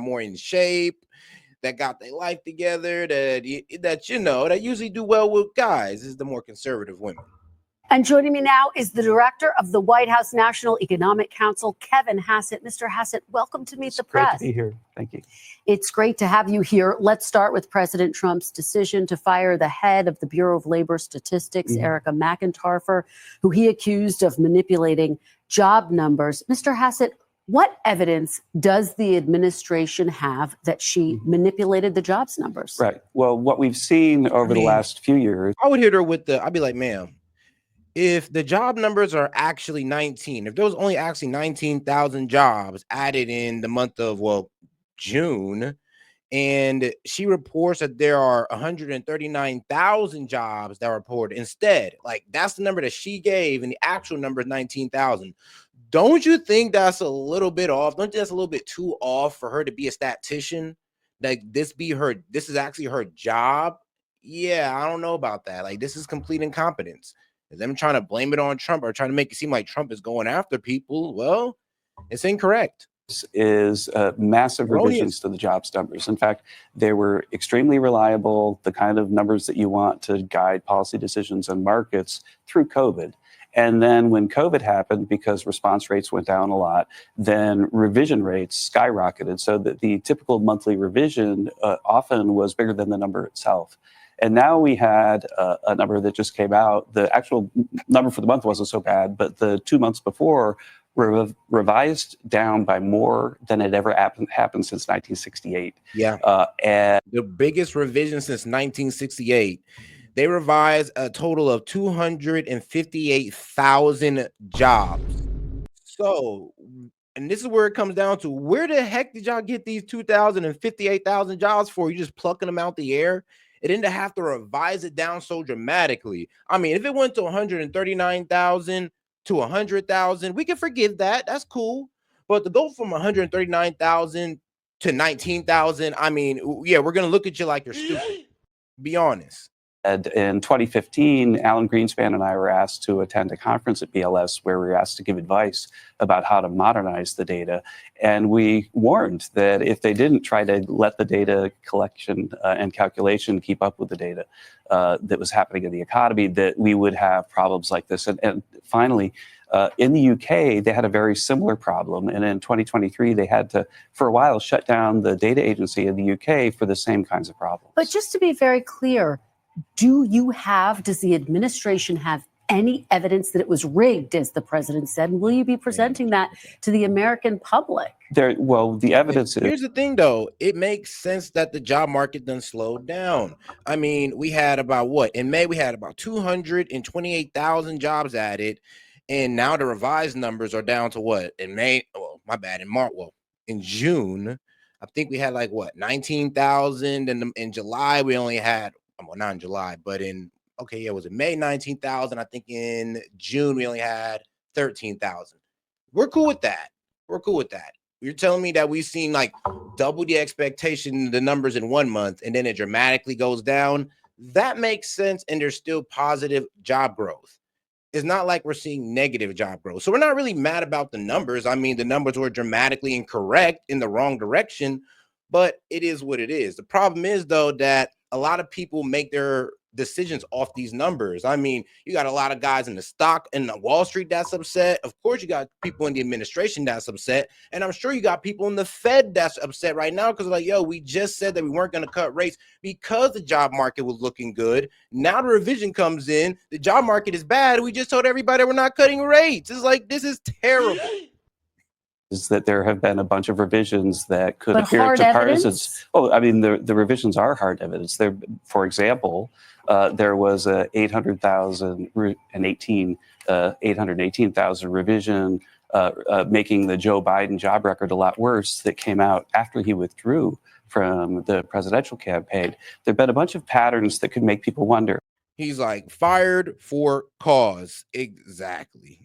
more in shape, that got their life together, that usually do well with guys is the more conservative women. And joining me now is the director of the White House National Economic Council, Kevin Hassett. Mr. Hassett, welcome to Meet the Press. Great to be here. Thank you. It's great to have you here. Let's start with President Trump's decision to fire the head of the Bureau of Labor Statistics, Erica McIntyre, who he accused of manipulating job numbers. Mr. Hassett, what evidence does the administration have that she manipulated the jobs numbers? Right. Well, what we've seen over the last few years. I would hit her with I'd be like, ma'am, if the job numbers are actually 19, if there was only actually 19,000 jobs added in the month of, June, and she reports that there are 139,000 jobs that were reported instead, like that's the number that she gave, and the actual number is 19,000. Don't you think that's a little bit off? Don't you think that's a little bit too off for her to be a statistician? Like this is actually her job? Yeah, I don't know about that. Like this is complete incompetence. Is them trying to blame it on Trump or trying to make it seem like Trump is going after people? Well, it's incorrect. Is massive revisions to the jobs numbers. In fact, they were extremely reliable, the kind of numbers that you want to guide policy decisions and markets through COVID. And then when COVID happened, because response rates went down a lot, then revision rates skyrocketed so that the typical monthly revision often was bigger than the number itself. And now we had a number that just came out. The actual number for the month wasn't so bad, but the 2 months before were revised down by more than had ever happened since 1968. Yeah. And the biggest revision since 1968. They revised a total of 258,000 jobs. So, and this is where it comes down to, where the heck did y'all get these 258,000 jobs for? You just plucking them out the air? It didn't have to revise it down so dramatically. I mean, if it went to 139,000 to 100,000, we can forgive that. That's cool. But to go from 139,000 to 19,000, I mean, yeah, we're going to look at you like you're stupid. Be honest. In 2015, Alan Greenspan and I were asked to attend a conference at BLS where we were asked to give advice about how to modernize the data. And we warned that if they didn't try to let the data collection and calculation keep up with the data that was happening in the economy, that we would have problems like this. And finally, in the UK, they had a very similar problem. And in 2023, they had to, for a while, shut down the data agency in the UK for the same kinds of problems. But just to be very clear, does the administration have any evidence that it was rigged, as the president said? And will you be presenting that to the American public? The evidence is... Here's the thing, though. It makes sense that the job market done slowed down. I mean, we had about in May, we had about 228,000 jobs added. And now the revised numbers are down to in May? Oh, my bad. In March, in June, I think we had 19,000. And in July, we only had, not in July, but it was in May, 19,000. I think in June, we only had 13,000. We're cool with that. You're telling me that we've seen double the expectation, the numbers in 1 month, and then it dramatically goes down. That makes sense. And there's still positive job growth. It's not like we're seeing negative job growth. So we're not really mad about the numbers. I mean, the numbers were dramatically incorrect in the wrong direction, but it is what it is. The problem is, though, that a lot of people make their decisions off these numbers. I mean, you got a lot of guys in the stock and the Wall Street that's upset. Of course, you got people in the administration that's upset. And I'm sure you got people in the Fed that's upset right now because we just said that we weren't going to cut rates because the job market was looking good. Now the revision comes in. The job market is bad. We just told everybody we're not cutting rates. It's this is terrible. Is that there have been a bunch of revisions that could appear to partisans. Oh, I mean, the revisions are hard evidence. There, for example, there was a 818,000 revision making the Joe Biden job record a lot worse that came out after he withdrew from the presidential campaign. There have been a bunch of patterns that could make people wonder. He's fired for cause. Exactly.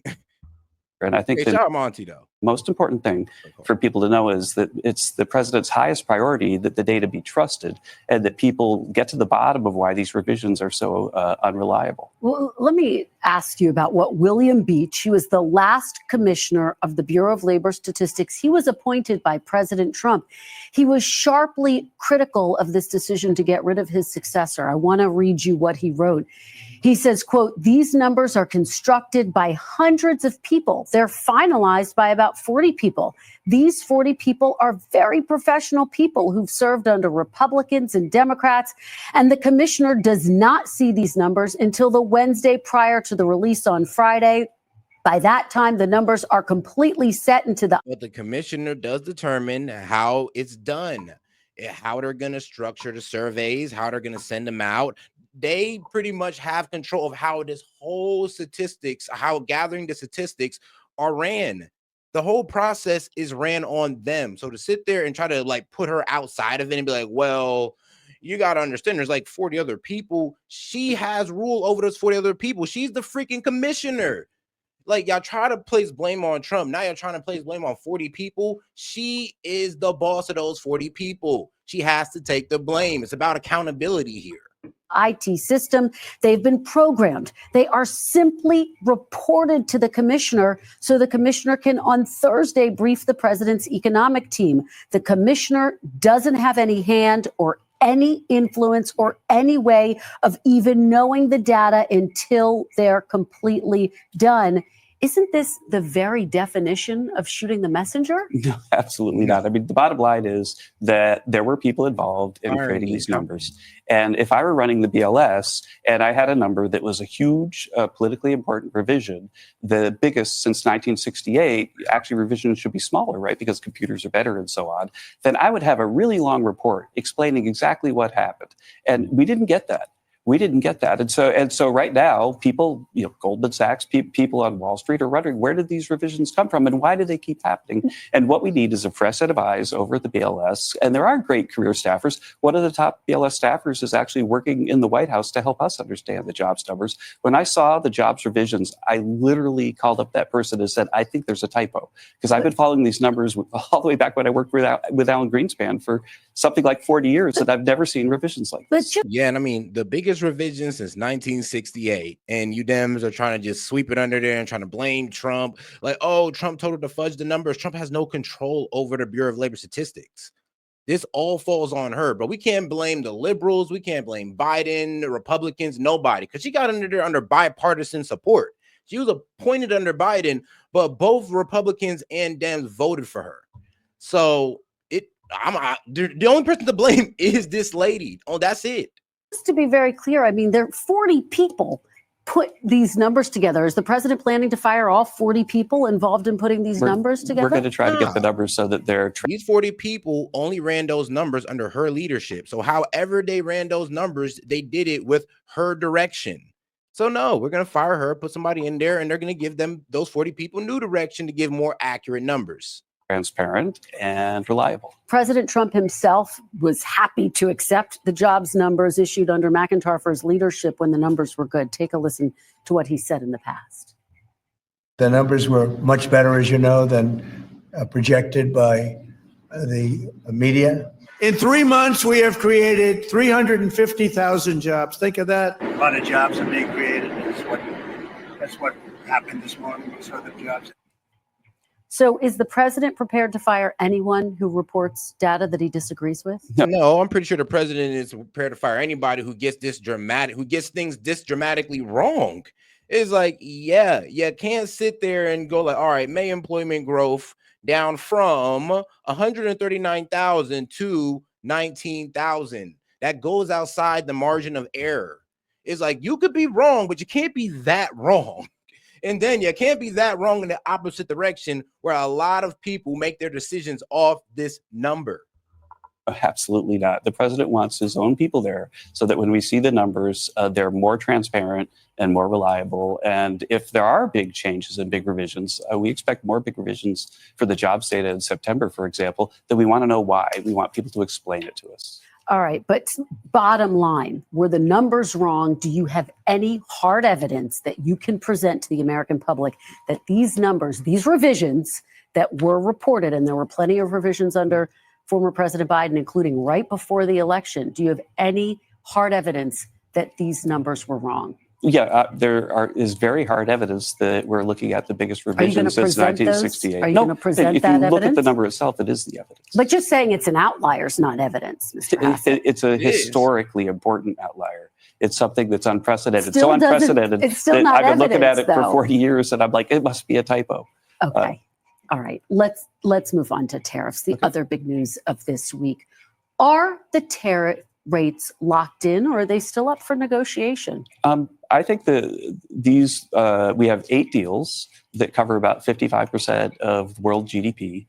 And I think shout out Monty, though. Most important thing for people to know is that it's the president's highest priority that the data be trusted and that people get to the bottom of why these revisions are so unreliable. Well, let me ask you about what William Beach, he was the last commissioner of the Bureau of Labor Statistics. He was appointed by President Trump. He was sharply critical of this decision to get rid of his successor. I want to read you what he wrote. He says, quote, "These numbers are constructed by hundreds of people. They're finalized by about 40 people. These 40 people are very professional people who've served under Republicans and Democrats. And the commissioner does not see these numbers until the Wednesday prior to the release on Friday. By that time, the numbers are completely set into the..." But the commissioner does determine how it's done, how they're going to structure the surveys, how they're going to send them out. They pretty much have control of how this whole statistics, how gathering the statistics are ran. The whole process is ran on them. So to sit there and try to like put her outside of it and be like, well, you got to understand there's like 40 other people. She has rule over those 40 other people. She's the freaking commissioner. Like, y'all try to place blame on Trump. Now you're trying to place blame on 40 people. She is the boss of those 40 people. She has to take the blame. It's about accountability here. IT system. They've been programmed. They are simply reported to the commissioner so the commissioner can on Thursday brief the president's economic team. The commissioner doesn't have any hand or any influence or any way of even knowing the data until they're completely done. Isn't this the very definition of shooting the messenger? No, absolutely not. I mean, the bottom line is that there were people involved in creating these numbers. And if I were running the BLS and I had a number that was a huge politically important revision, the biggest since 1968, actually revisions should be smaller, right? Because computers are better and so on. Then I would have a really long report explaining exactly what happened. And we didn't get that. We didn't get that. And so right now, people, Goldman Sachs, people on Wall Street are wondering, where did these revisions come from and why do they keep happening? And what we need is a fresh set of eyes over at the BLS. And there are great career staffers. One of the top BLS staffers is actually working in the White House to help us understand the jobs numbers. When I saw the jobs revisions, I literally called up that person and said, I think there's a typo. Because I've been following these numbers all the way back when I worked with Alan Greenspan for something like 40 years, and I've never seen revisions like this. Yeah, and I mean, the biggest revision since 1968, and you Dems are trying to just sweep it under there and trying to blame Trump. Like, oh, Trump told her to fudge the numbers. Trump has no control over the Bureau of Labor Statistics. This all falls on her, but we can't blame the liberals. We can't blame Biden, the Republicans, nobody, because she got under there under bipartisan support. She was appointed under Biden, but both Republicans and Dems voted for her. So the only person to blame is this lady. Oh, that's it. Just to be very clear, I mean, there 40 people put these numbers together. Is the president planning to fire all 40 people involved in putting these numbers together? We're going to try to get the numbers so that they're... These 40 people only ran those numbers under her leadership. So however they ran those numbers, they did it with her direction. So no, we're going to fire her, put somebody in there, and they're going to give them, those 40 people, new direction to give more accurate numbers. Transparent and reliable. President Trump himself was happy to accept the jobs numbers issued under McIntyre's leadership when the numbers were good. Take a listen to what he said in the past. The numbers were much better, as you know, than projected by the media. In 3 months, we have created 350,000 jobs. Think of that. A lot of jobs are being created. That's what happened this morning. We saw the jobs. So is the president prepared to fire anyone who reports data that he disagrees with? No, I'm pretty sure the president is prepared to fire anybody who gets things this dramatically wrong. It's like, yeah, you can't sit there and go like, all right, May employment growth down from 139,000 to 19,000. That goes outside the margin of error. It's like, you could be wrong, but you can't be that wrong. And then you can't be that wrong in the opposite direction where a lot of people make their decisions off this number. Absolutely not. The president wants his own people there so that when we see the numbers, they're more transparent and more reliable. And if there are big changes and big revisions, we expect more big revisions for the jobs data in September, for example, that we want to know why. We want people to explain it to us. All right, but bottom line, were the numbers wrong? Do you have any hard evidence that you can present to the American public that these numbers, these revisions, that were reported, and there were plenty of revisions under former President Biden, including right before the election. Do you have any hard evidence that these numbers were wrong? Yeah, is very hard evidence that we're looking at the biggest revision since present those? 1968. Are you No, gonna present if that you look at the evidence? number itself, it is the evidence. But just saying it's an outlier is not evidence, Mr. Hassett. It's a It is. historically important outlier. It's something that's unprecedented. Still So doesn't- unprecedented it's still that not I've been looking at evidence, it for though. 40 years, and I'm like, it must be a typo. Okay. All right. Let's move on to tariffs. The other big news of this week. Are the tariff rates locked in, or are they still up for negotiation? I think we have 8 deals that cover about 55% of world GDP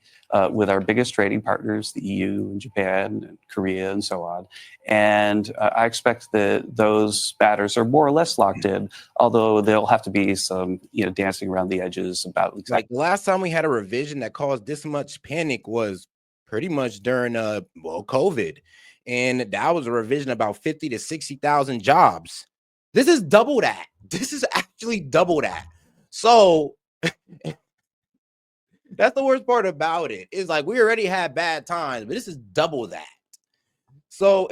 with our biggest trading partners, the EU and Japan and Korea and so on. And I expect that those matters are more or less locked in, although there'll have to be some dancing around the edges about Like the last time we had a revision that caused this much panic was pretty much during COVID. And that was a revision about 50 to 60,000 jobs. This is double that. This is actually double that. So that's the worst part about it. Is like we already had bad times, but this is double that. So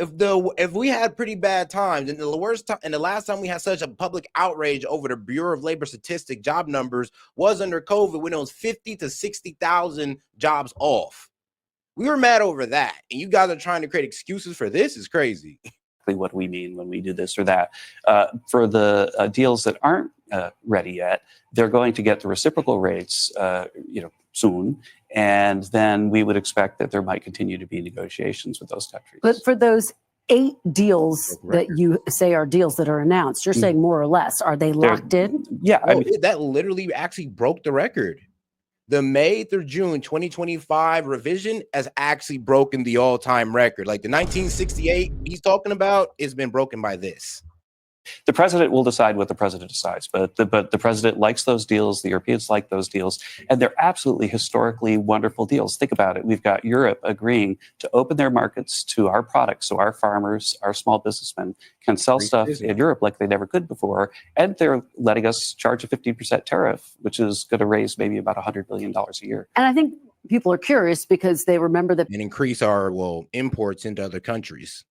if we had pretty bad times, and the worst time, and the last time we had such a public outrage over the Bureau of Labor Statistics job numbers was under COVID, when it was 50 to 60,000 jobs off. We were mad over that, and you guys are trying to create excuses for this. Is crazy. What we mean when we do this or that. For the deals that aren't ready yet, they're going to get the reciprocal rates, soon, and then we would expect that there might continue to be negotiations with those countries. But for those 8 deals that you say are deals that are announced, you're saying more or less, are they locked in? Yeah, That literally actually broke the record. The May through June 2025 revision has actually broken the all-time record. Like the 1968 he's talking about has been broken by this. the president will decide what the president decides, but the president likes those deals. The Europeans like those deals, and they're absolutely historically wonderful deals. Think about it. We've got Europe agreeing to open their markets to our products, so our farmers, our small businessmen can sell stuff in Europe like they never could before, and they're letting us charge a 15% tariff, which is going to raise maybe about $100 billion a year. And I think people are curious because they remember that And increase our imports into other countries.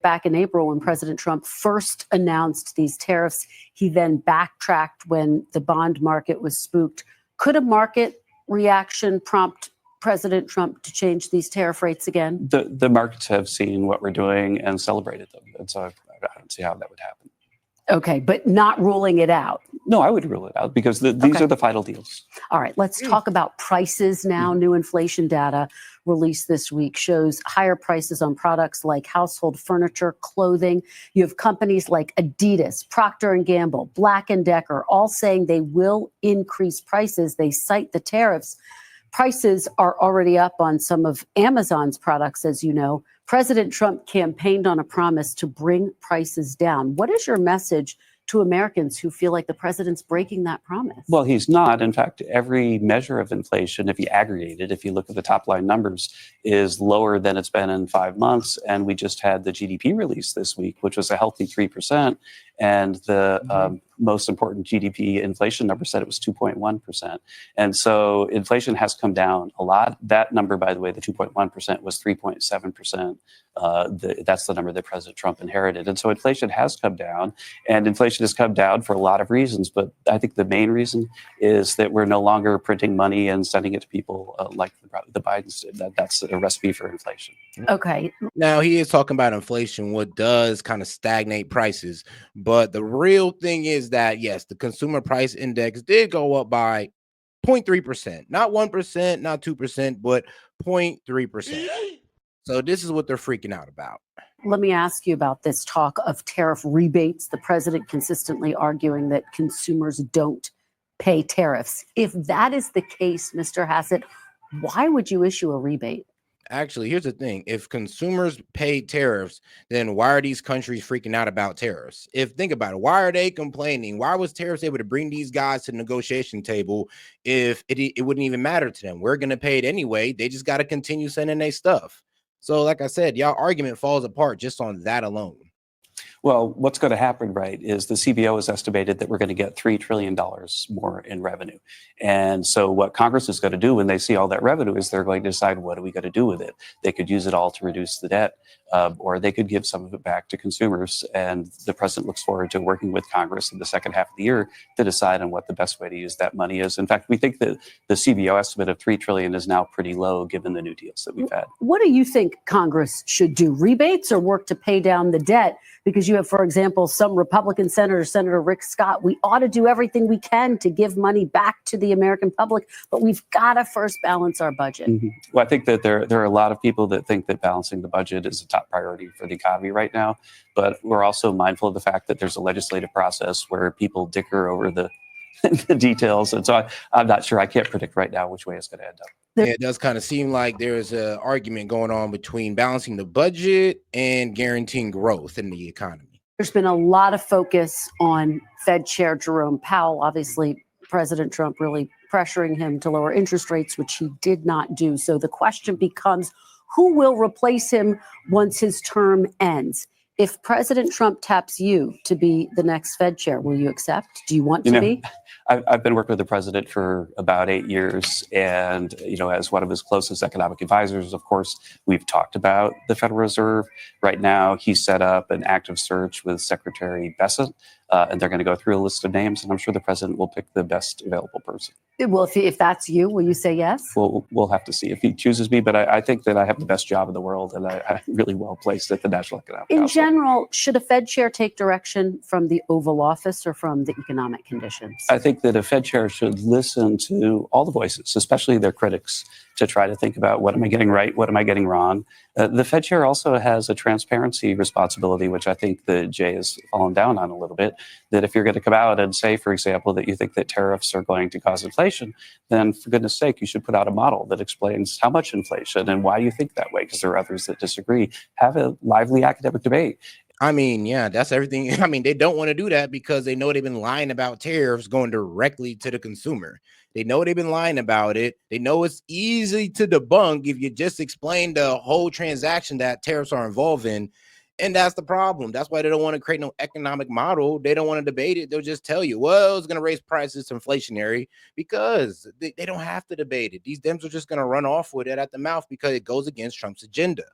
back in April when President Trump first announced these tariffs, he then backtracked when the bond market was spooked. Could a market reaction prompt President Trump to change these tariff rates again? The markets have seen what we're doing and celebrated them, and so I don't see how that would happen. Okay, but not ruling it out. No, I would rule it out because these are the final deals. All right, let's talk about prices now. New inflation data released this week shows higher prices on products like household furniture, clothing. You have companies like Adidas, Procter & Gamble, Black & Decker, all saying they will increase prices. They cite the tariffs. Prices are already up on some of Amazon's products, as you know. President Trump campaigned on a promise to bring prices down. What is your message to Americans who feel like the president's breaking that promise? Well, he's not. In fact, every measure of inflation, if you aggregate it, if you look at the top line numbers, is lower than it's been in 5 months. And we just had the GDP release this week, which was a healthy 3%. And the most important GDP inflation number said it was 2.1%. And so inflation has come down a lot. That number, by the way, the 2.1% was 3.7%. That's the number that President Trump inherited. And so inflation has come down, and inflation has come down for a lot of reasons. But I think the main reason is that we're no longer printing money and sending it to people like the Bidens did. That's a recipe for inflation. Okay. Now, he is talking about inflation, what does kind of stagnate prices. But the real thing is that, yes, the consumer price index did go up by 0.3%, not 1%, not 2%, but 0.3%. So this is what they're freaking out about. Let me ask you about this talk of tariff rebates. The president consistently arguing that consumers don't pay tariffs. If that is the case, Mr. Hassett, why would you issue a rebate? Actually, here's the thing. If consumers pay tariffs, then why are these countries freaking out about tariffs? Think about it, why are they complaining? Why was tariffs able to bring these guys to the negotiation table if it wouldn't even matter to them? We're going to pay it anyway. They just got to continue sending their stuff. So like I said, y'all argument falls apart just on that alone. Well, what's going to happen, right, is the CBO has estimated that we're going to get $3 trillion more in revenue. And so what Congress is going to do when they see all that revenue is they're going to decide, what are we going to do with it? They could use it all to reduce the debt, or they could give some of it back to consumers. And the president looks forward to working with Congress in the second half of the year to decide on what the best way to use that money is. In fact, we think that the CBO estimate of $3 trillion is now pretty low given the new deals that we've had. What do you think Congress should do? Rebates or work to pay down the debt? Because you have, for example, some Republican senators, Senator Rick Scott, we ought to do everything we can to give money back to the American public, but we've got to first balance our budget. Well, I think that there are a lot of people that think that balancing the budget is a top priority for the economy right now. But we're also mindful of the fact that there's a legislative process where people dicker over the details. And so I'm not sure. I can't predict right now which way it's going to end up. Yeah, it does kind of seem like there's an argument going on between balancing the budget and guaranteeing growth in the economy. There's been a lot of focus on Fed Chair Jerome Powell. Obviously, President Trump really pressuring him to lower interest rates, which he did not do. So the question becomes, who will replace him once his term ends? If President Trump taps you to be the next Fed chair, will you accept? Do you want to be? I've been working with the president for about 8 years, and as one of his closest economic advisors, of course, we've talked about the Federal Reserve. Right now, he set up an active search with Secretary Bessent, and they're going to go through a list of names, and I'm sure the president will pick the best available person. Well, if that's you, will you say yes? We'll have to see if he chooses me, but I think that I have the best job in the world, and I'm really well placed at the National Economic Council. In general, should a Fed chair take direction from the Oval Office or from the economic conditions? I think that a Fed chair should listen to all the voices, especially their critics, to try to think about, what am I getting right? What am I getting wrong? The Fed chair also has a transparency responsibility, which I think that Jay has fallen down on a little bit, that if you're going to come out and say, for example, that you think that tariffs are going to cause inflation, then for goodness sake, you should put out a model that explains how much inflation and why you think that way, because there are others that disagree. Have a lively academic debate. I mean, yeah, that's everything. I mean, they don't want to do that because they know they've been lying about tariffs going directly to the consumer. They know they've been lying about it. They know it's easy to debunk if you just explain the whole transaction that tariffs are involved in. And that's the problem. That's why they don't want to create no economic model. They don't want to debate it. They'll just tell you, well, it's going to raise prices, inflationary, because they don't have to debate it. These Dems are just going to run off with it at the mouth because it goes against Trump's agenda.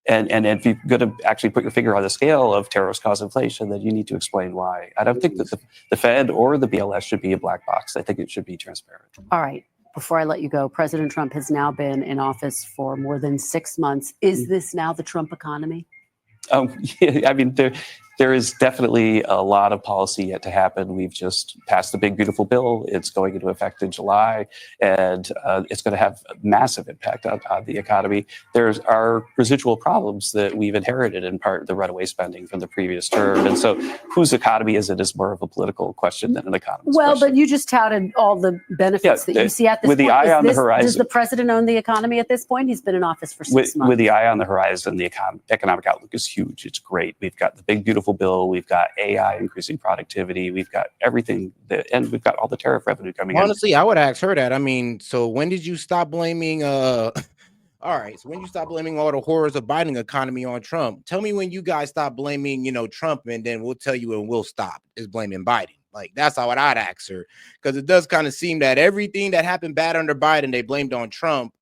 And if you're going to actually put your finger on the scale of tariffs cause inflation, then you need to explain why. I don't think that the Fed or the BLS should be a black box. I think it should be transparent. All right. Before I let you go, President Trump has now been in office for more than 6 months. Is this now the Trump economy? Yeah, I mean, there is definitely a lot of policy yet to happen. We've just passed the big, beautiful bill. It's going into effect in July, and it's going to have a massive impact on the economy. There's our residual problems that we've inherited, in part the runaway spending from the previous term. And so whose economy is it is more of a political question than an economist question. But you just touted all the benefits that you see at this with point. The eye on the horizon. Does the president own the economy at this point? He's been in office for 6 months. With the eye on the horizon, the economic outlook is huge. It's great. We've got the big, beautiful bill. We've got AI increasing productivity. We've got everything, and we've got all the tariff revenue coming in. Honestly, I would ask her that. I mean, so when did you stop blaming all right, so when you stop blaming all the horrors of Biden economy on Trump? Tell me when you guys stop blaming, Trump, and then we'll tell you when we'll stop is blaming Biden. Like, that's how I'd ask her, because it does kind of seem that everything that happened bad under Biden, they blamed on Trump,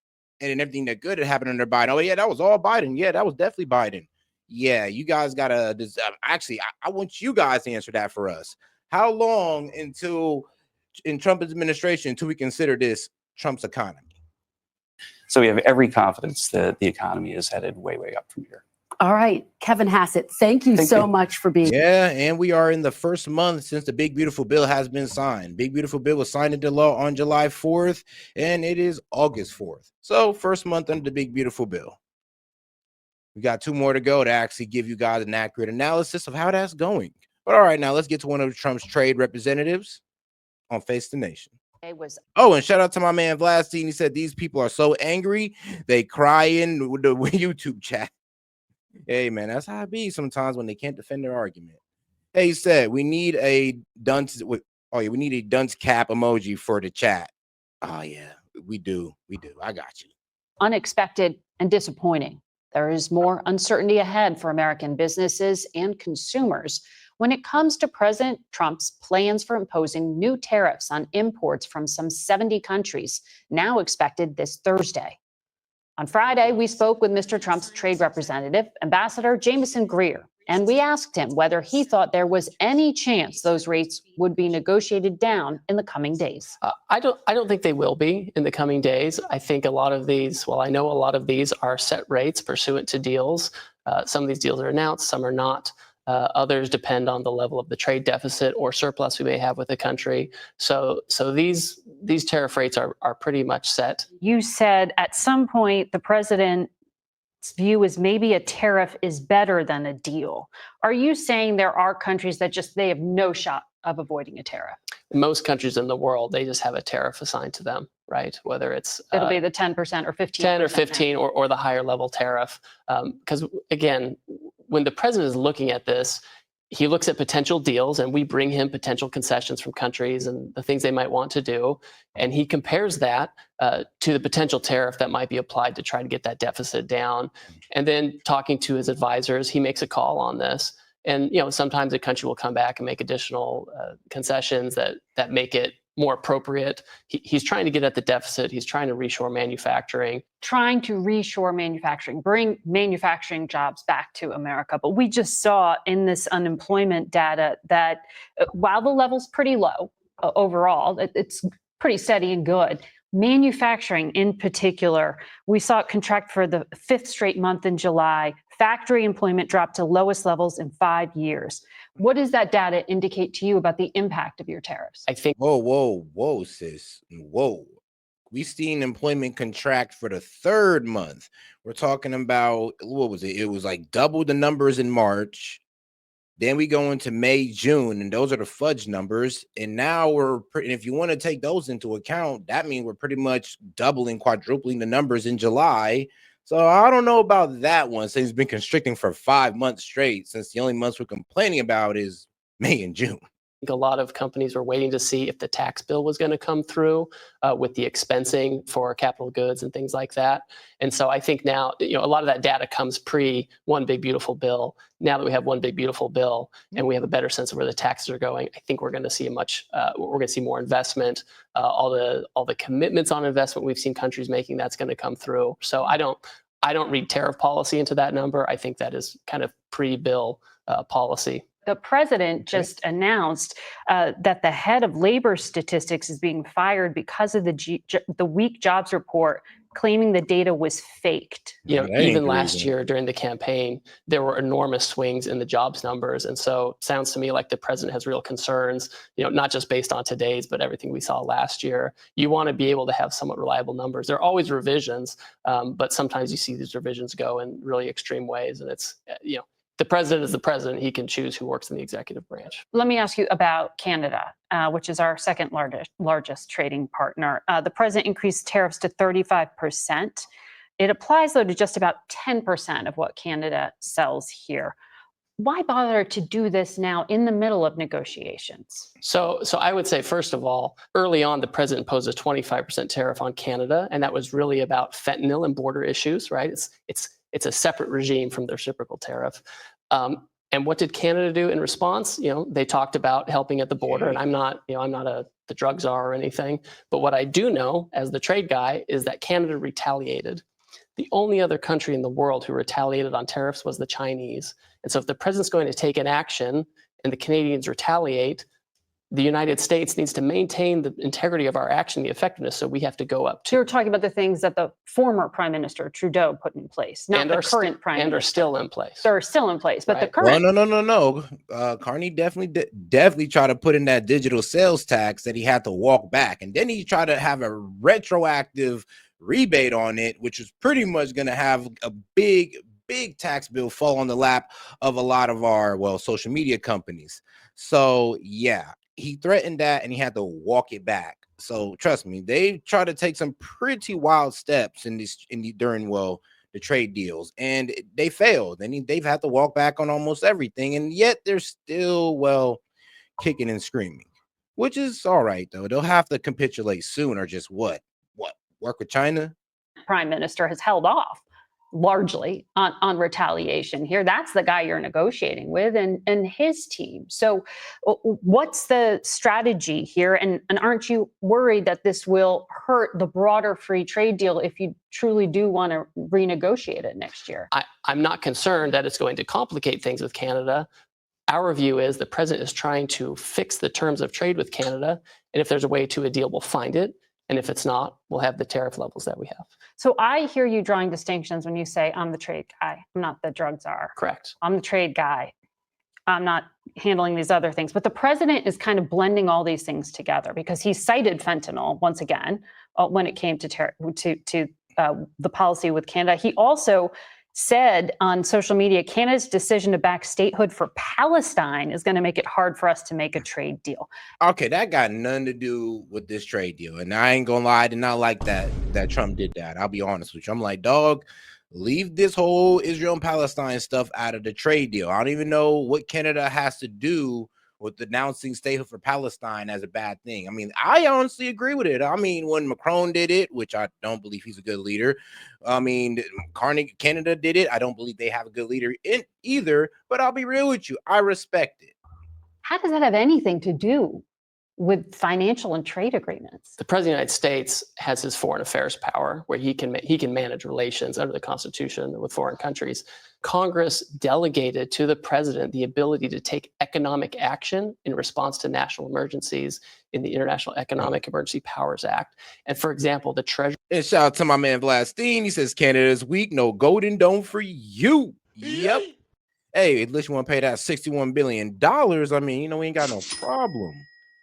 and then everything that good had happened under Biden. Oh yeah, that was all Biden. Yeah, that was definitely Biden. Yeah, you guys gotta actually. I want you guys to answer that for us. How long until in Trump's administration until we consider this Trump's economy? So we have every confidence that the economy is headed way, way up from here. All right, Kevin Hassett, thank you so much for being here. Yeah, and we are in the first month since the Big Beautiful Bill has been signed. Big Beautiful Bill was signed into law on July 4th, and it is August 4th. So first month under the Big Beautiful Bill. We got 2 more to go to actually give you guys an accurate analysis of how that's going. But all right, now let's get to one of Trump's trade representatives on Face the Nation. And shout out to my man Vladstein. He said these people are so angry they cry in with the YouTube chat. Hey man, that's how it be sometimes when they can't defend their argument. Hey, he said we need a dunce. We need a dunce cap emoji for the chat. Oh yeah, we do. I got you. Unexpected and disappointing. There is more uncertainty ahead for American businesses and consumers when it comes to President Trump's plans for imposing new tariffs on imports from some 70 countries, now expected this Thursday. On Friday, we spoke with Mr. Trump's trade representative, Ambassador Jameson Greer, and we asked him whether he thought there was any chance those rates would be negotiated down in the coming days. I don't think they will be in the coming days. I think a lot of these, well, I know a lot of these are set rates pursuant to deals. Some of these deals are announced, some are not. Others depend on the level of the trade deficit or surplus we may have with the country. So these tariff rates are pretty much set. You said at some point the president's view is maybe a tariff is better than a deal. Are you saying there are countries that they have no shot of avoiding a tariff? Most countries in the world, they just have a tariff assigned to them, right? Whether it's it'll be the 10% or 15%. 10 or 15 or the higher level tariff. Because again, when the president is looking at this, he looks at potential deals and we bring him potential concessions from countries and the things they might want to do. And he compares that to the potential tariff that might be applied to try to get that deficit down. And then talking to his advisors, he makes a call on this. And sometimes a country will come back and make additional concessions that make it more appropriate. He's trying to get at the deficit. He's trying to reshore manufacturing. Trying to reshore manufacturing, bring manufacturing jobs back to America. But we just saw in this unemployment data that while the level's pretty low overall, it's pretty steady and good. Manufacturing in particular, we saw it contract for the 5th straight month in July. Factory employment dropped to lowest levels in 5 years. What does that data indicate to you about the impact of your tariffs? I think. Whoa, sis. Whoa. We've seen employment contract for the 3rd month. We're talking about, what was it? It was like double the numbers in March. Then we go into May, June, and those are the fudge numbers. And now and if you want to take those into account, that means we're pretty much doubling, quadrupling the numbers in July. So I don't know about that one. So he's been constricting for 5 months straight, since the only months we're complaining about is May and June. A lot of companies were waiting to see if the tax bill was going to come through with the expensing for capital goods and things like that. And so I think now, a lot of that data comes pre One Big Beautiful Bill. Now that we have One Big Beautiful Bill and we have a better sense of where the taxes are going, I think we're going to see we're going to see more investment. All the commitments on investment we've seen countries making, that's going to come through. So I don't read tariff policy into that number. I think that is kind of pre-bill policy. The president just announced that the head of labor statistics is being fired because of the weak jobs report, claiming the data was faked. Even last year during the campaign, there were enormous swings in the jobs numbers. And so it sounds to me like the president has real concerns, not just based on today's, but everything we saw last year. You want to be able to have somewhat reliable numbers. There are always revisions, but sometimes you see these revisions go in really extreme ways. And it's, the president is the president. He can choose who works in the executive branch. Let me ask you about Canada, which is our second largest trading partner. The president increased tariffs to 35%. It applies, though, to just about 10% of what Canada sells here. Why bother to do this now in the middle of negotiations? So I would say, first of all, early on, the president imposed a 25% tariff on Canada, and that was really about fentanyl and border issues, right? It's a separate regime from the reciprocal tariff. And what did Canada do in response? They talked about helping at the border, and I'm not the drug czar or anything. But what I do know as the trade guy is that Canada retaliated. The only other country in the world who retaliated on tariffs was the Chinese. And so if the president's going to take an action and the Canadians retaliate, the United States needs to maintain the integrity of our action, the effectiveness, so we have to go up to. You're talking about the things that the former Prime Minister Trudeau put in place, not the current Prime Minister. And are still in place. They're still in place, but Right. the current. Well, no. Carney definitely tried to put in that digital sales tax that he had to walk back. And then he tried to have a retroactive rebate on it, which is pretty much going to have a big tax bill fall on the lap of a lot of our, social media companies. So, yeah. He threatened that and he had to walk it back. So trust me, they try to take some pretty wild steps during the trade deals, and they failed. And they've had to walk back on almost everything, and yet they're still kicking and screaming, which is all right though. They'll have to capitulate soon, or just what work with China. Prime Minister has held off largely on retaliation here. That's the guy you're negotiating with and his team. So what's the strategy here? And aren't you worried that this will hurt the broader free trade deal if you truly do want to renegotiate it next year? I'm not concerned that it's going to complicate things with Canada. Our view is the president is trying to fix the terms of trade with Canada. And if there's a way to a deal, we'll find it. And if it's not, we'll have the tariff levels that we have. So I hear you drawing distinctions when you say, I'm the trade guy. I'm not the drug czar. Correct. I'm the trade guy. I'm not handling these other things. But the president is kind of blending all these things together because he cited fentanyl once again when it came to the policy with Canada. He also said on social media, Canada's decision to back statehood for Palestine is going to make it hard for us to make a trade deal. Okay, that got nothing to do with this trade deal. And I ain't gonna lie, I did not like that Trump did that. I'll be honest with you. I'm like, dog, leave this whole Israel and Palestine stuff out of the trade deal. I don't even know what Canada has to do with announcing statehood for Palestine as a bad thing. I mean, I honestly agree with it. I mean, when Macron did it, which I don't believe he's a good leader. I mean, Canada did it. I don't believe they have a good leader in either, but I'll be real with you. I respect it. How does that have anything to do with financial and trade agreements? The President of the United States has his foreign affairs power where he can manage relations under the Constitution with foreign countries. Congress delegated to the president the ability to take economic action in response to national emergencies in the International Economic Emergency Powers Act. And for example, the Treasury. And shout out to my man Vlastine. He says Canada's weak, no golden dome for you. Yep. Hey, unless you want to pay that $61 billion, I mean, we ain't got no problem.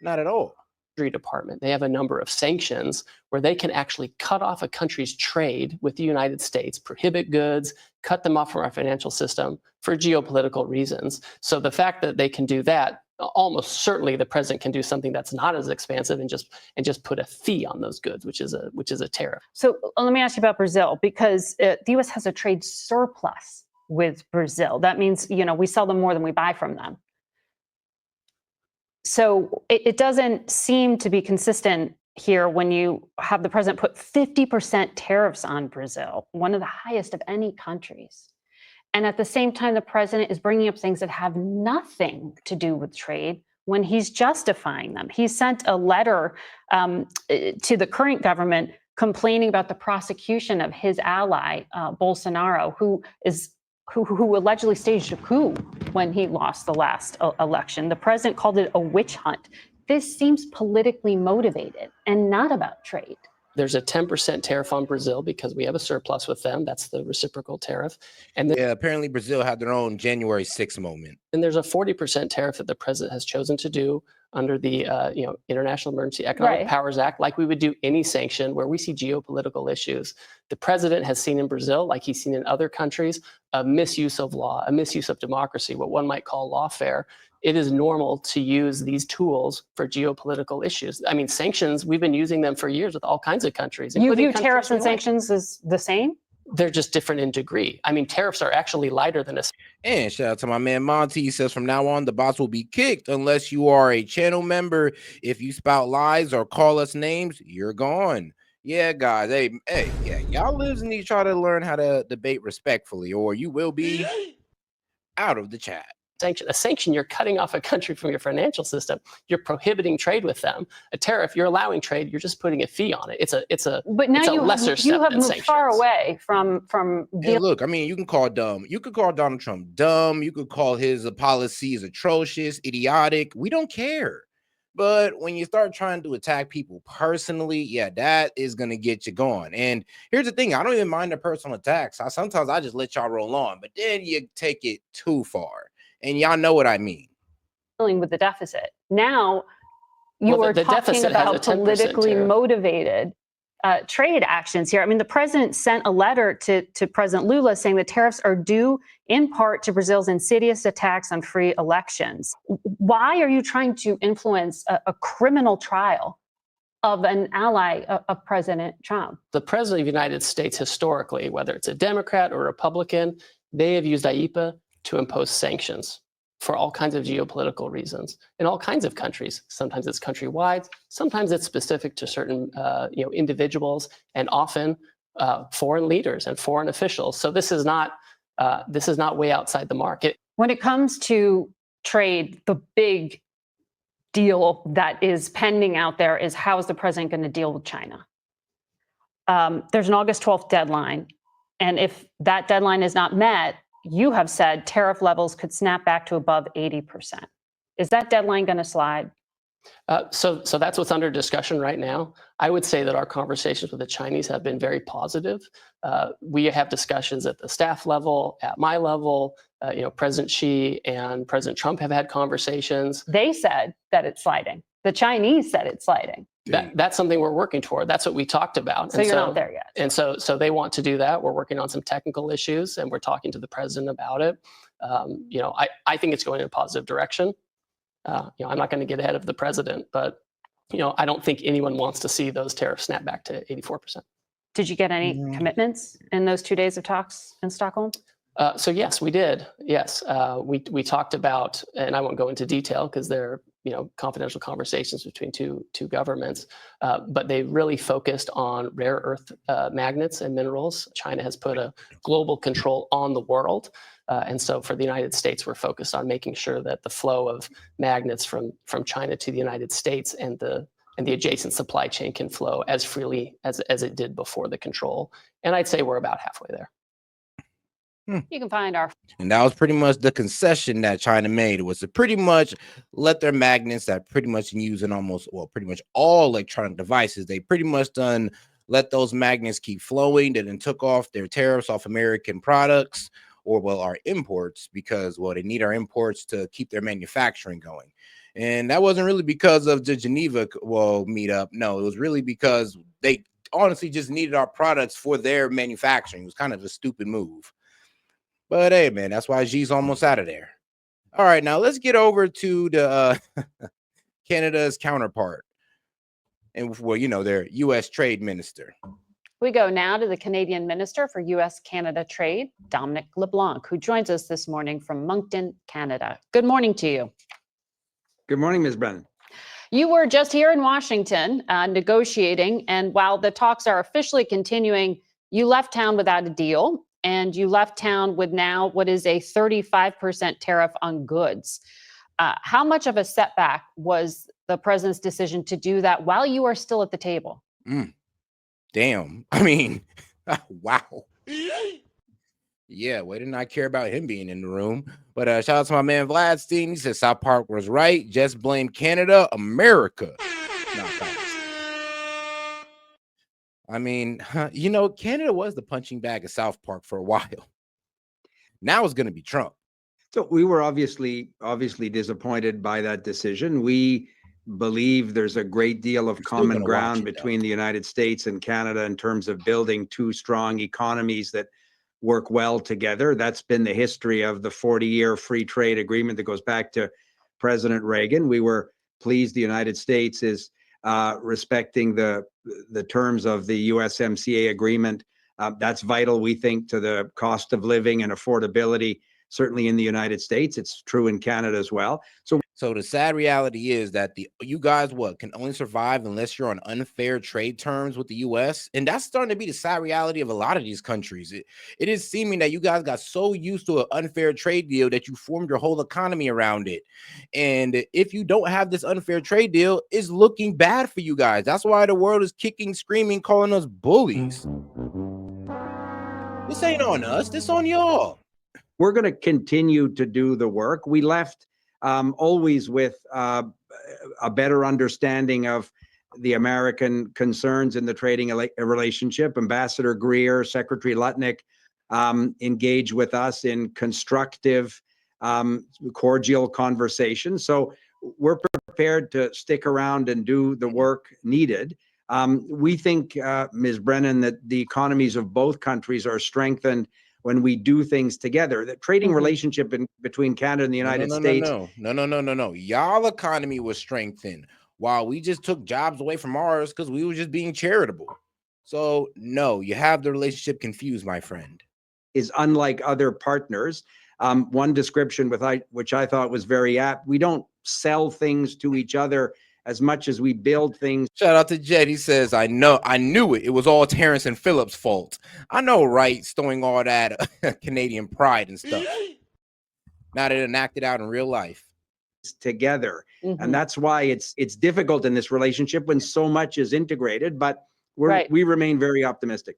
Not at all. Department, they have a number of sanctions where they can actually cut off a country's trade with the United States, prohibit goods, cut them off from our financial system for geopolitical reasons. So the fact that they can do that, almost certainly the president can do something that's not as expansive and just put a fee on those goods, which is a tariff. So let me ask you about Brazil, because the U.S. has a trade surplus with Brazil. That means, we sell them more than we buy from them. So it doesn't seem to be consistent here when you have the president put 50% tariffs on Brazil, one of the highest of any countries. And at the same time, the president is bringing up things that have nothing to do with trade when he's justifying them. He sent a letter to the current government complaining about the prosecution of his ally, Bolsonaro, who allegedly staged a coup when he lost the last election. The president called it a witch hunt. This seems politically motivated and not about trade. There's a 10% tariff on Brazil because we have a surplus with them. That's the reciprocal tariff. And then, apparently Brazil had their own January 6th moment. And there's a 40% tariff that the president has chosen to do under the International Emergency Economic Powers Act, like we would do any sanction where we see geopolitical issues. The president has seen in Brazil, like he's seen in other countries, a misuse of law, a misuse of democracy, what one might call lawfare. It is normal to use these tools for geopolitical issues. I mean, sanctions, we've been using them for years with all kinds of countries. You view tariffs and sanctions as the same? They're just different in degree. I mean, tariffs are actually lighter than a. And shout out to my man Monty. He says from now on, the bots will be kicked unless you are a channel member. If you spout lies or call us names, you're gone. Yeah, guys. Hey, yeah, y'all lives need to try to learn how to debate respectfully, or you will be out of the chat. A sanction, you're cutting off a country from your financial system. You're prohibiting trade with them. A tariff, you're allowing trade. You're just putting a fee on it. But now you have moved sanctions. Far away from. Hey, look, I mean, you can call Donald Trump dumb. You could call his policies atrocious, idiotic. We don't care. But when you start trying to attack people personally, yeah, that is going to get you going. And here's the thing. I don't even mind the personal attacks. Sometimes I just let y'all roll on, but then you take it too far. And y'all know what I mean. With the deficit. Now you are talking about politically motivated trade actions here. I mean, the president sent a letter to President Lula saying the tariffs are due in part to Brazil's insidious attacks on free elections. Why are you trying to influence a criminal trial of an ally of President Trump? The president of the United States historically, whether it's a Democrat or a Republican, they have used IEEPA to impose sanctions for all kinds of geopolitical reasons in all kinds of countries. Sometimes it's countrywide, sometimes it's specific to certain individuals, and often foreign leaders and foreign officials. So this is not way outside the mark. When it comes to trade, the big deal that is pending out there is how is the president going to deal with China? There's an August 12th deadline. And if that deadline is not met, you have said tariff levels could snap back to above 80%. Is that deadline going to slide? So that's what's under discussion right now. I would say that our conversations with the Chinese have been very positive. We have discussions at the staff level, at my level. President Xi and President Trump have had conversations. They said that it's sliding. The Chinese said it's sliding. That's something we're working toward. That's what we talked about. So you're not there yet. And so they want to do that. We're working on some technical issues, and we're talking to the president about it. I think it's going in a positive direction. I'm not going to get ahead of the president, but I don't think anyone wants to see those tariffs snap back to 84%. Did you get any commitments in those 2 days of talks in Stockholm? So yes, we did. Yes, we talked about, and I won't go into detail because they're confidential conversations between two governments, but they really focused on rare earth magnets and minerals. China has put a global control on the world. And so for the United States, we're focused on making sure that the flow of magnets from China to the United States and the adjacent supply chain can flow as freely as it did before the control. And I'd say we're about halfway there. You can find our... And that was pretty much the concession that China made, was to pretty much let their magnets that pretty much use in pretty much all electronic devices. They pretty much let those magnets keep flowing, and then took off their tariffs off American products, our imports, because they need our imports to keep their manufacturing going. And that wasn't really because of the Geneva meetup. No, it was really because they honestly just needed our products for their manufacturing. It was kind of a stupid move. But hey, man, that's why Xi's almost out of there. All right, now let's get over to the Canada's counterpart, and their U.S. trade minister. We go now to the Canadian Minister for U.S.-Canada Trade, Dominic LeBlanc, who joins us this morning from Moncton, Canada. Good morning to you. Good morning, Ms. Brennan. You were just here in Washington negotiating, and while the talks are officially continuing, you left town without a deal, and you left town with now what is a 35% tariff on goods. How much of a setback was the president's decision to do that while you are still at the table? Damn. I mean, wow. Yeah, way to not care about him being in the room. But shout out to my man Vladstein. He said South Park was right. Just blame Canada, America. No, thanks. I mean, Canada was the punching bag of South Park for a while. Now it's going to be Trump. So we were obviously disappointed by that decision. We believe there's a great deal of common ground between the United States and Canada in terms of building two strong economies that work well together. That's been the history of the 40-year free trade agreement that goes back to President Reagan. We were pleased the United States is respecting the terms of the USMCA agreement. That's vital, we think, to the cost of living and affordability, certainly in the United States. It's true in Canada as well. So the sad reality is that you guys can only survive unless you're on unfair trade terms with the U.S. And that's starting to be the sad reality of a lot of these countries. It is seeming that you guys got so used to an unfair trade deal that you formed your whole economy around it. And if you don't have this unfair trade deal, it's looking bad for you guys. That's why the world is kicking, screaming, calling us bullies. This ain't on us. This on y'all. We're going to continue to do the work. We left always with a better understanding of the American concerns in the trading relationship. Ambassador Greer, Secretary Lutnick engaged with us in constructive, cordial conversations. So we're prepared to stick around and do the work needed. We think, Ms. Brennan, that the economies of both countries are strengthened when we do things together. The trading relationship between Canada and the United States. No. Y'all economy was strengthened while we just took jobs away from ours because we were just being charitable. So no, you have the relationship confused, my friend. Is unlike other partners. One description which I thought was very apt: we don't sell things to each other as much as we build things. Shout out to Jed. He says, I knew it. It was all Terrence and Phillips' fault. I know, right? Stowing all that Canadian pride and stuff. Now that it enacted out in real life. Together. Mhm. And that's why it's difficult in this relationship when so much is integrated, but we remain very optimistic.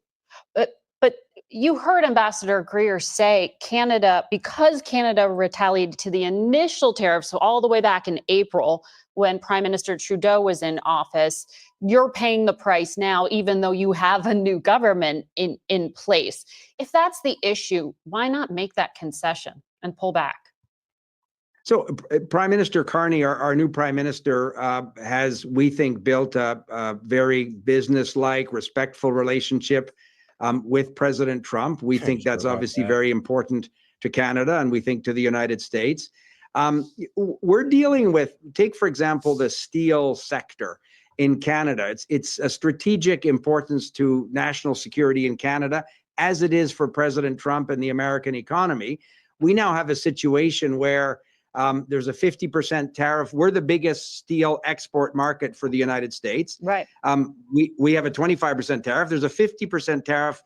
But you heard Ambassador Greer say Canada, because Canada retaliated to the initial tariffs, so all the way back in April when Prime Minister Trudeau was in office, you're paying the price now, even though you have a new government in place. If that's the issue, why not make that concession and pull back? So Prime Minister Carney, our new Prime Minister, has, we think, built a very business-like, respectful relationship with President Trump. We think that's obviously very important to Canada, and we think to the United States. We're dealing with, take for example, the steel sector in Canada. It's a strategic importance to national security in Canada, as it is for President Trump and the American economy. We now have a situation where there's a 50% tariff. We're the biggest steel export market for the United States. Right. We have a 25% tariff. There's a 50% tariff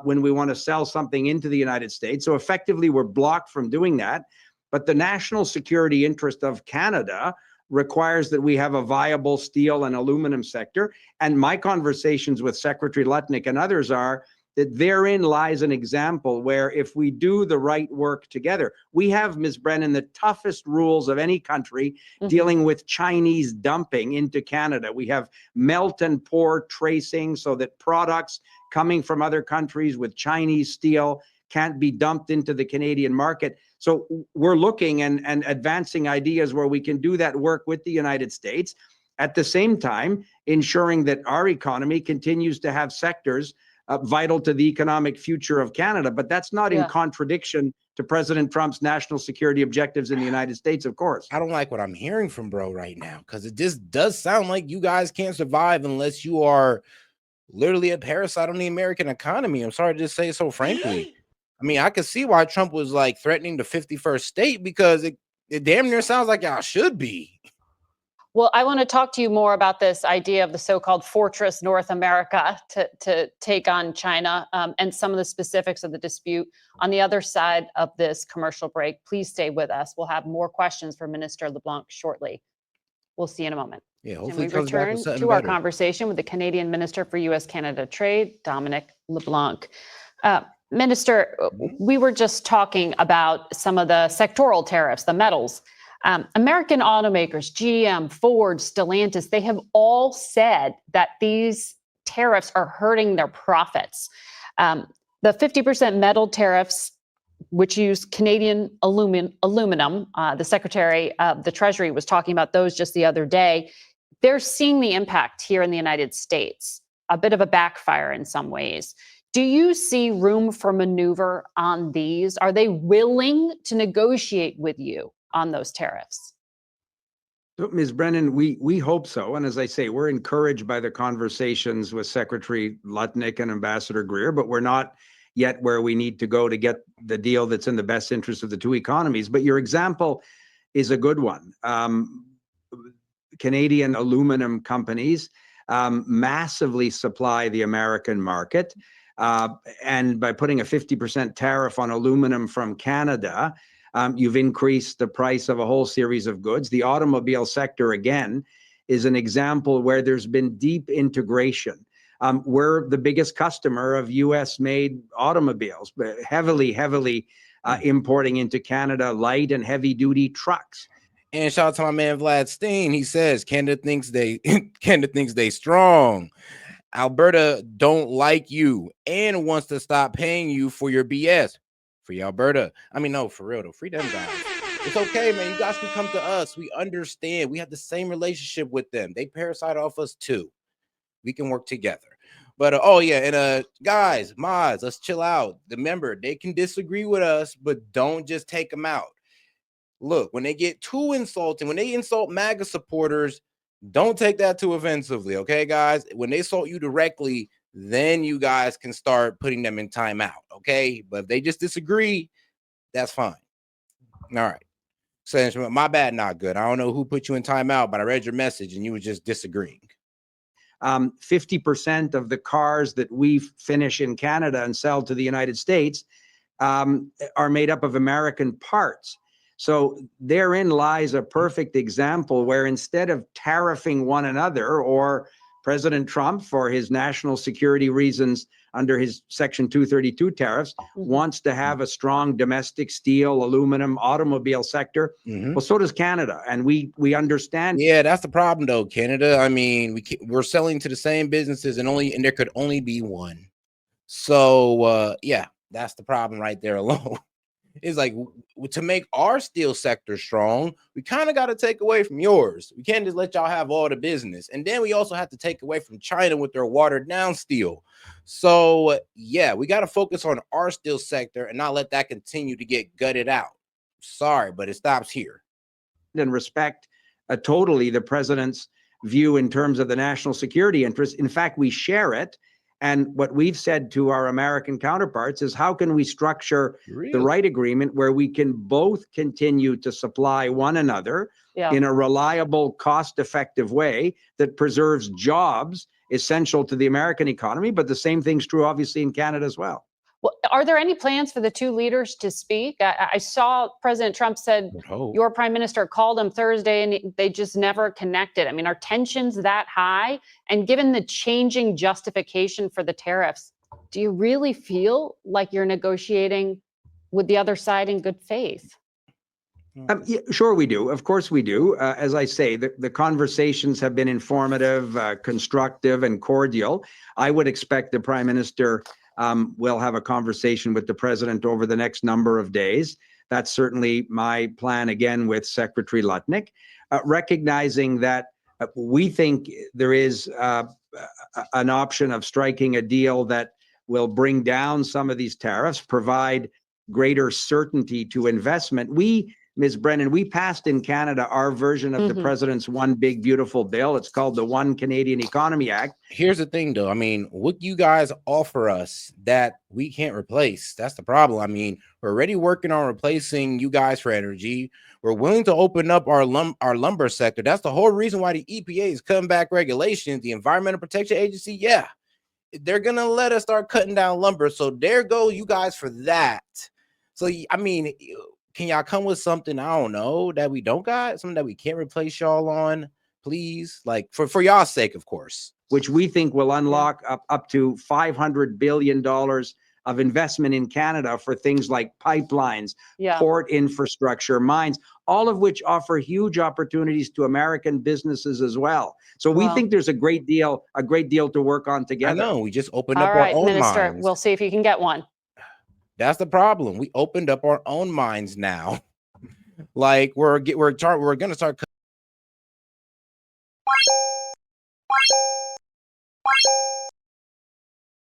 when we want to sell something into the United States. So effectively, we're blocked from doing that. But the national security interest of Canada requires that we have a viable steel and aluminum sector. And my conversations with Secretary Lutnick and others are that therein lies an example where if we do the right work together, we have, Ms. Brennan, the toughest rules of any country dealing with Chinese dumping into Canada. We have melt and pour tracing so that products coming from other countries with Chinese steel can't be dumped into the Canadian market. So we're looking and advancing ideas where we can do that work with the United States, at the same time ensuring that our economy continues to have sectors vital to the economic future of Canada. But that's not in contradiction to President Trump's national security objectives in the United States, of course. I don't like what I'm hearing from bro right now, because it just does sound like you guys can't survive unless you are literally a parasite on the American economy. I'm sorry to just say it so frankly. I mean, I could see why Trump was like threatening the 51st state, because it damn near sounds like y'all should be. Well, I want to talk to you more about this idea of the so-called Fortress North America to take on China and some of the specifics of the dispute on the other side of this commercial break. Please stay with us. We'll have more questions for Minister LeBlanc shortly. We'll see you in a moment. Yeah, And hopefully we it comes back return with something to our better. conversation with the Canadian Minister for U.S.-Canada Trade, Dominic LeBlanc. Minister, we were just talking about some of the sectoral tariffs, the metals. American automakers, GM, Ford, Stellantis, they have all said that these tariffs are hurting their profits. The 50% metal tariffs, which use Canadian aluminum, the Secretary of the Treasury was talking about those just the other day. They're seeing the impact here in the United States, a bit of a backfire in some ways. Do you see room for maneuver on these? Are they willing to negotiate with you on those tariffs? So, Ms. Brennan, we hope so. And as I say, we're encouraged by the conversations with Secretary Lutnick and Ambassador Greer, but we're not yet where we need to go to get the deal that's in the best interest of the two economies. But your example is a good one. Canadian aluminum companies massively supply the American market. And by putting a 50% tariff on aluminum from Canada, you've increased the price of a whole series of goods. The automobile sector, again, is an example where there's been deep integration. We're the biggest customer of US-made automobiles, but heavily importing into Canada light and heavy-duty trucks. And shout out to my man Vlad Steen. He says Canada thinks they strong. Alberta don't like you and wants to stop paying you for your BS. Free Alberta. I mean, no, for real though. Free them guys. It's okay, man. You guys can come to us. We understand. We have the same relationship with them. They parasite off us too. We can work together. But oh yeah, and guys, mods, let's chill out. Remember, they can disagree with us, but don't just take them out. Look, when they get too insulting, when they insult MAGA supporters, don't take that too offensively, okay, guys? When they insult you directly, then you guys can start putting them in timeout, okay? But if they just disagree, that's fine. All right. Saying, my bad, not good. I don't know who put you in timeout, but I read your message and you were just disagreeing. 50% of the cars that we finish in Canada and sell to the United States are made up of American parts. So therein lies a perfect example where instead of tariffing one another, or President Trump, for his national security reasons under his Section 232 tariffs, wants to have a strong domestic steel, aluminum, automobile sector. Well, so does Canada, and we understand. Yeah, that's the problem, though. Canada. I mean, we're selling to the same businesses, and there could only be one. So yeah, that's the problem right there alone. It's like, to make our steel sector strong, we kind of got to take away from yours. We can't just let y'all have all the business. And then we also have to take away from China with their watered down steel. So yeah, we got to focus on our steel sector and not let that continue to get gutted out. Sorry, but it stops here. And respect totally the president's view in terms of the national security interest. In fact, we share it. And what we've said to our American counterparts is, how can we structure the right agreement where we can both continue to supply one another in a reliable, cost-effective way that preserves jobs essential to the American economy? But the same thing's true, obviously, in Canada as well. Well, are there any plans for the two leaders to speak? I saw President Trump said your prime minister called him Thursday and they just never connected. I mean, are tensions that high? And given the changing justification for the tariffs, do you really feel like you're negotiating with the other side in good faith? Yeah, sure we do. Of course we do. As I say, the conversations have been informative, constructive, and cordial. I would expect the prime minister we'll have a conversation with the president over the next number of days. That's certainly my plan, again, with Secretary Lutnick, recognizing that we think there is an option of striking a deal that will bring down some of these tariffs, provide greater certainty to investment. Ms. Brennan, we passed in Canada our version of the president's One Big Beautiful Bill. It's called the One Canadian Economy Act. Here's the thing, though. I mean, what you guys offer us that we can't replace, that's the problem. I mean, we're already working on replacing you guys for energy. We're willing to open up our lumber sector. That's the whole reason why the EPA is cutting back regulations. The Environmental Protection Agency, yeah, they're going to let us start cutting down lumber. So there go you guys for that. So, I mean, can y'all come with something, I don't know, that we don't got, something that we can't replace y'all on, please? Like, for y'all's sake, of course. Which we think will unlock up to $500 billion of investment in Canada for things like pipelines, port infrastructure, mines, all of which offer huge opportunities to American businesses as well. So we think there's a great deal to work on together. I know, we just opened up our own Minister, minds. we'll see if you can get one. That's the problem. We opened up our own minds now. Like we're going to start